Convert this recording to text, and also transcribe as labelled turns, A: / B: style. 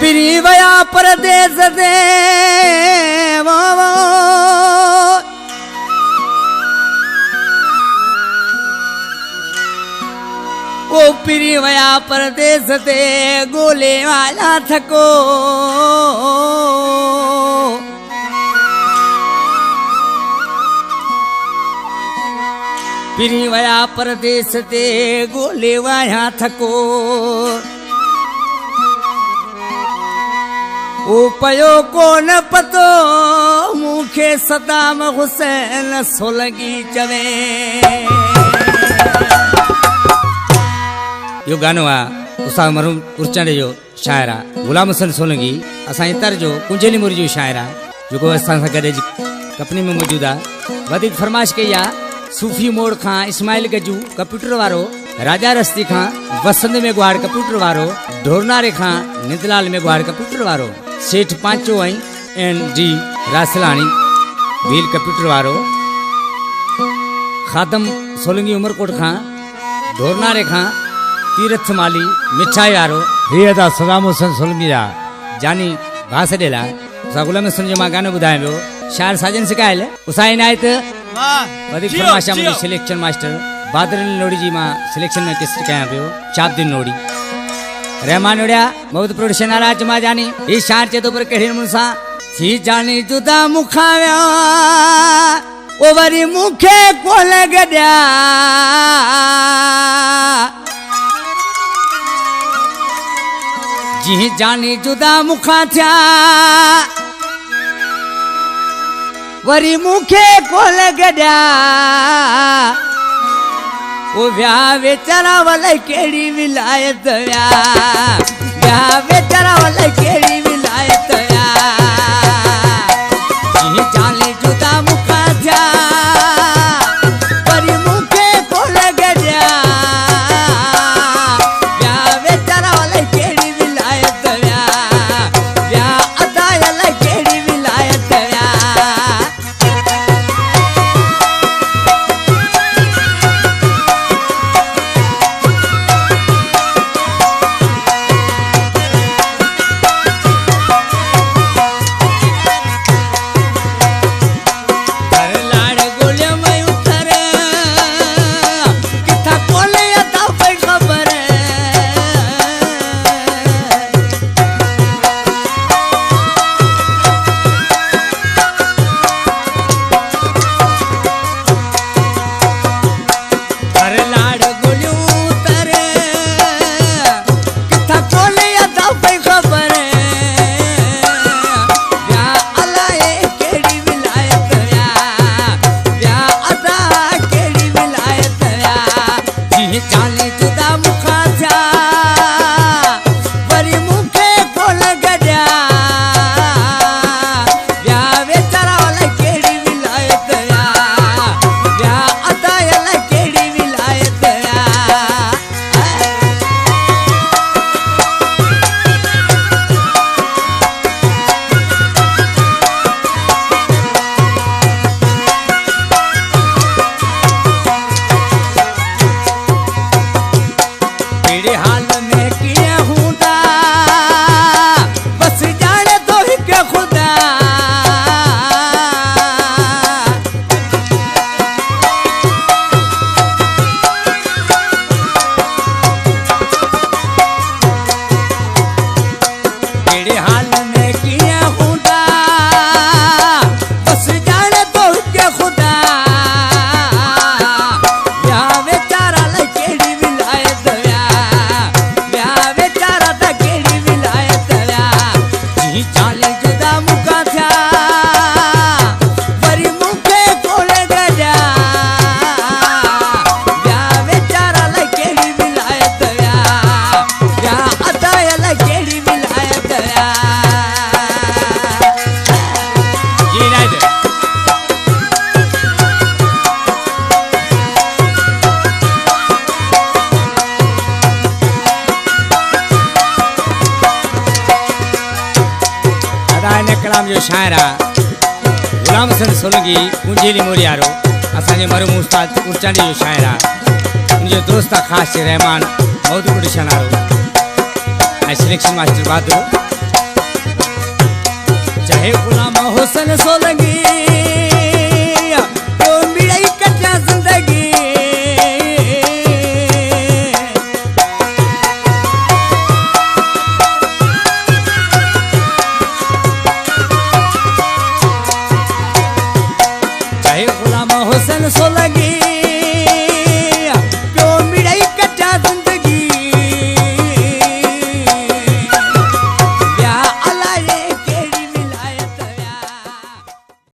A: पिरी वया परदेस दे वो पिरी वया परदेस दे गोले वाला थको पिरी वया परदेस दे गोले वाया थको ओ पयो को न पतो मुखे सदाम हुसैन सोलंगी चवे यो गानो आ उसा मरू उर्चंडे जो शायरा गुलाम हुसैन सोलंगी असा इतर जो कुंजली मुरी जो शायरा जो को असा गडे कपनी में मौजूद आ वधिक फरमाइश कई आ सूफी मोड़ खां इस्माइल गजू कंप्यूटर वारो राजा रस्ती खां वसंत में गुहाड़ कंप्यूटर वारो ढोरनारे खां नितलाल में गुहाड़ कंप्यूटर वारो सेठ पांचो आई एन डी रासलानी भील कंप्यूटर वारो खादम सोलंगी उमरकोट खां ढोरनारे खां तीरथ माली मिठाई वारो
B: ये था सदाम हुसैन सोलंगी जा
A: जानी भास डेला उसा गुलाम हुसैन जो मां गानो बुधायो शायर साजन सिकायल उसा इनायत वधिक फरमाशा मुझे सिलेक्शन मास्टर बादरन लोड़ी जी मां सिलेक्शन में किस कया पियो चाप दिन लोड़ी रहमान उड़िया बहुत प्रोडक्शन आला च मां जानी ई शायर चे तो पर केड़ी मुसा थी जानी जुदा मुखाव्या ओ वरी मुखे कोल गड्या जी जानी जुदा मुखा थया वरी मुखे कोल गड्या ओ व्या वेचारा वाले केड़ी विलायत व्या वेचारा वाले केड़ी विलायत व्या जी जाने जुदा मुखा थया वरी मुखे कोल गड्या व्या वेचारा वाले केड़ी विलायत व्या अदा वाले केड़ी विलायत व्या कलाम जो शायरा गुलाम हुसैन सोलंगी कुंजेली मोरियारो असांजे मरहूम उस्ताद उर्चांडी जो शायरा उनजो दोस्त ख़ास रहमान मौदूद शानारो सिलेक्शन मास्टर बहादुर चाहे गुलाम हुसैन सोलंकी तो मिड़ई कटिया जिंदगी चाहे गुलाम हुसैन सोलंकी